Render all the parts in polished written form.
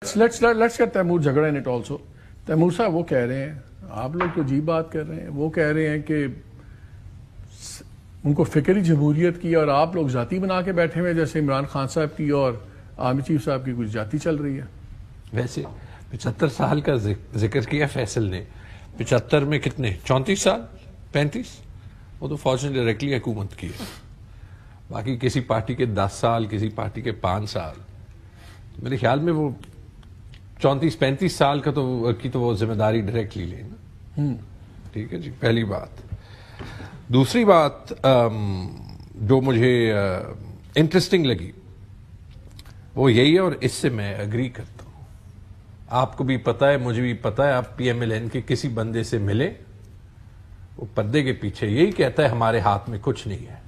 Let's get Timur جھگڑا in it also. Timur صاحب وہ کہہ رہے ہیں، آپ لوگ تو عجیب بات کر رہے ہیں، وہ کہہ رہے ہیں کہ ان کو فکری جمہوریت کی اور آپ لوگ ذاتی بنا کے بیٹھے ہوئے، جیسے عمران خان صاحب کی اور آرمی چیف صاحب کی کچھ ذاتی چل رہی ہے. ویسے 75 سال کا ذکر کیا فیصل نے. 75 میں کتنے 34 سال 35 وہ تو فوج نے ڈائریکٹلی حکومت کی ہے. باقی کسی پارٹی کے 10 سال، کسی پارٹی کے 5 سال. میرے خیال میں وہ 34-35 سال کا تو وہ ذمہ داری ڈائریکٹلی لیں نا. ٹھیک ہے جی، پہلی بات. دوسری بات جو مجھے انٹرسٹنگ لگی وہ یہی ہے، اور اس سے میں اگری کرتا ہوں. آپ کو بھی پتا ہے، مجھے بھی پتا ہے، آپ پی ایم ایل این کے کسی بندے سے ملے، وہ پردے کے پیچھے یہی کہتا ہے ہمارے ہاتھ میں کچھ نہیں ہے.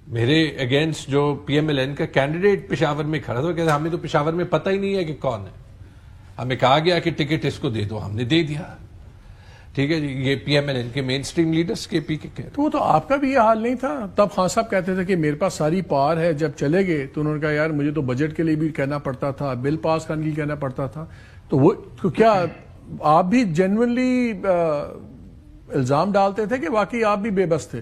میرے اگینسٹ جو پی ایم ایل این کا کینڈیڈیٹ پشاور میں کھڑا تھا، کہتا ہمیں تو پشاور میں پتہ ہی نہیں ہے کہ کون ہے. ہمیں کہا گیا کہ ٹکٹ اس کو دے دو، ہم نے دے دیا. ٹھیک ہے جی، یہ پی ایم ایل این کے مین سٹریم لیڈرز کے پی کے کہہ رہے. تو وہ تو آپ کا بھی یہ حال نہیں تھا تب؟ خان صاحب کہتے تھے کہ میرے پاس ساری پار ہے. جب چلے گئے تو انہوں نے کہا یار مجھے تو بجٹ کے لیے بھی کہنا پڑتا تھا، بل پاس کرنے کے لیے کہنا پڑتا تھا. تو وہ تو کیا آپ بھی جینوئنلی الزام ڈالتے تھے کہ واقعی آپ بھی بے بس تھے؟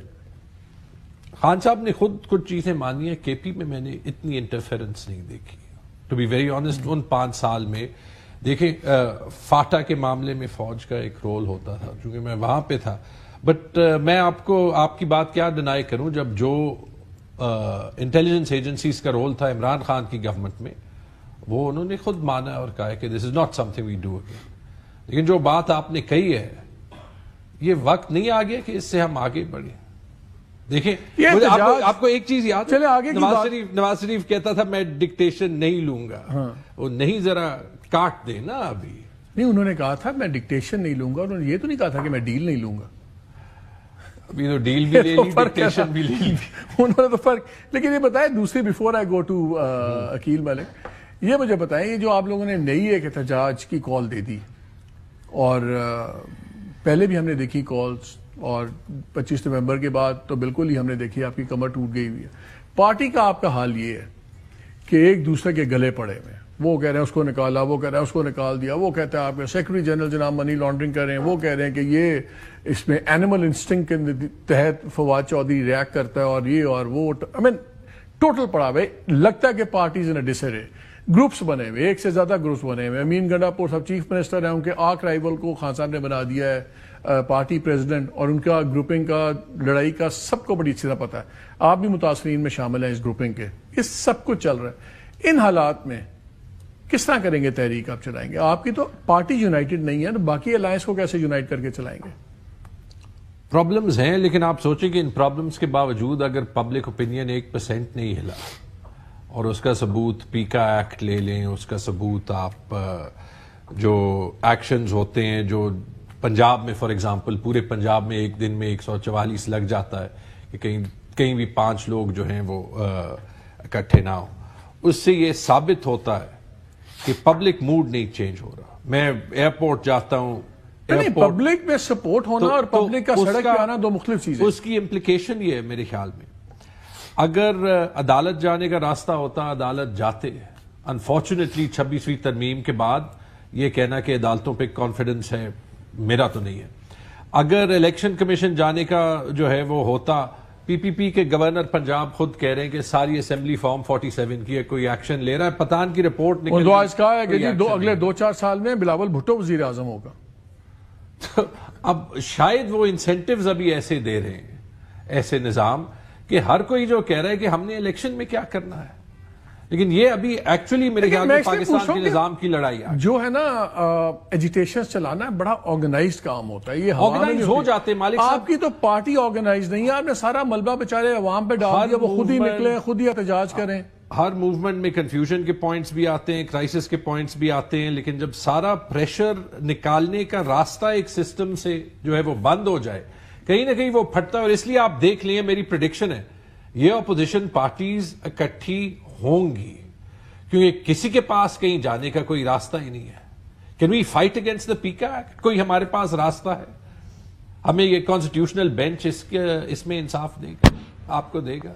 خان صاحب نے خود کچھ چیزیں مانی ہیں. کے پی میں نے اتنی انٹرفیرنس نہیں دیکھی. ٹو بی ویری آنےسٹ، ان 5 سال میں دیکھیں فاٹا کے معاملے میں فوج کا ایک رول ہوتا تھا، چونکہ میں وہاں پہ تھا. بٹ میں آپ کی بات کیا ڈینائی کروں، جب جو انٹیلیجنس ایجنسیز کا رول تھا عمران خان کی گورنمنٹ میں، وہ انہوں نے خود مانا اور کہا کہ this is not something we do again. لیکن جو بات آپ نے کہی ہے، یہ وقت نہیں آ گیا کہ اس سے ہم آگے بڑھیں. دیکھیں آپ کو ایک چیز یاد ہے، نواز شریف کہتا تھا میں ڈکٹیشن نہیں لوں گا. وہ نہیں ذرا کاٹ دے نا. ابھی نہیں، انہوں نے کہا تھا میں ڈکٹیشن نہیں لوں گا. انہوں نے یہ تو نہیں کہا تھا کہ میں ڈیل نہیں لوں گا. ابھی تو ڈیل بھی لے لی، ڈکٹیشن بھی لے لی. انہوں نے تو فرق. لیکن یہ بتائیں دوسری، before I go to Aqeel Malik, یہ مجھے بتائیں یہ جو آپ لوگوں نے نئی ایک احتجاج کی کال دے دی، اور پہلے بھی ہم نے دیکھی کالز، اور 25 نومبر کے بعد تو بالکل ہی ہم نے دیکھی آپ کی کمر ٹوٹ گئی ہوئی ہے. پارٹی کا آپ کا حال یہ ہے کہ ایک دوسرے کے گلے پڑے ہوئے ہیں. وہ کہہ رہے ہیں اس کو نکالا، وہ کہہ رہا ہے اس کو نکال دیا، وہ کہتا ہے آپ کے سیکرٹری جنرل جناب منی لانڈرنگ کر رہے ہیں، وہ کہہ رہے ہیں کہ یہ اس میں اینیمل انسٹنکٹ کے تحت فواد چودھری ریاکٹ کرتا ہے، اور یہ اور وہ. ٹوٹل پڑا ہوئے. لگتا ہے کہ پارٹیز ان ڈسرے، گروپس بنے ہوئے، ایک سے زیادہ گروپس بنے ہوئے. امین گنڈاپور صاحب چیف منسٹر ہیں، ان کے آرک رائیول کو خان صاحب نے بنا دیا ہے پارٹی پریزیڈنٹ، اور ان کا گروپنگ کا، لڑائی کا سب کو بڑی اچھی طرح پتا ہے. آپ بھی متاثرین میں شامل ہیں اس گروپنگ کے. یہ سب کچھ چل رہا ہے. ان حالات میں کس طرح کریں گے تحریک آپ چلائیں گے؟ آپ کی تو پارٹی یونائٹڈ نہیں ہے تو باقی الائنس کو کیسے یونائٹ کر کے چلائیں گے؟ پرابلمز ہیں، لیکن آپ سوچیں کہ ان پرابلمز کے باوجود اگر پبلک اوپینین 1% نہیں ہلا، اور اس کا ثبوت پیکا ایکٹ لے لیں، اس کا ثبوت آپ جو ایکشنز ہوتے ہیں جو پنجاب میں فار ایگزامپل، پورے پنجاب میں ایک دن میں 144 لگ جاتا ہے کہ کہیں بھی 5 لوگ جو ہیں وہ اکٹھے نہ ہوں. اس سے یہ ثابت ہوتا ہے کہ پبلک موڈ نہیں چینج ہو رہا. میں ایئرپورٹ جاتا ہوں، پبلک میں سپورٹ ہونا اور پبلک کا سڑک پہ آنا دو مختلف چیزیں. اس کی امپلیکیشن یہ ہے میرے خیال میں، اگر عدالت جانے کا راستہ ہوتا عدالت جاتے. انفارچونیٹلی 26ویں ترمیم کے بعد یہ کہنا کہ عدالتوں پہ کانفیڈنس ہے، میرا تو نہیں ہے. اگر الیکشن کمیشن جانے کا جو ہے وہ ہوتا، پی پی پی کے گورنر پنجاب خود کہہ رہے ہیں کہ ساری اسمبلی فارم 47 کی ہے، کوئی ایکشن لے رہا ہے. پٹھان کی رپورٹ نکل کہا ہے کہ اگلے 2-4 سال میں بلاول بھٹو وزیر اعظم ہوگا. اب شاید وہ انسینٹیوز ابھی ایسے دے رہے ہیں، ایسے نظام، کہ ہر کوئی جو کہہ رہا ہے کہ ہم نے الیکشن میں کیا کرنا ہے. لیکن یہ ابھی ایکچولی میرے خیال میں پاکستان کے نظام کی لڑائی جو ہے نا، ایجیٹیشن چلانا بڑا آرگنائزڈ کام ہوتا ہے. یہ آرگنائز ہو جاتے ہیں مالک صاحب. آپ کی تو پارٹی آرگنائز نہیں ہے. آپ نے سارا ملبہ بیچارے عوام پہ ڈال دیا، وہ خود ہی نکلے، خود ہی احتجاج کریں. ہر موومنٹ میں کنفیوژن کے پوائنٹس بھی آتے ہیں، کرائسس کے پوائنٹس بھی آتے ہیں. لیکن جب سارا پریشر نکالنے کا راستہ ایک سسٹم سے جو ہے وہ بند ہو جائے، کہیں نہ کہیں وہ پھٹتا ہے. اور اس لیے آپ دیکھ لیں، میری پریڈکشن ہے یہ اپوزیشن پارٹیز اکٹھی ہوں گی، کیونکہ کسی کے پاس کہیں جانے کا کوئی راستہ ہی نہیں ہے. Can we fight against the PECA act? کوئی ہمارے پاس راستہ ہے؟ ہمیں یہ کانسٹیٹیوشنل بینچ اس میں انصاف دے گا، آپ کو دے گا؟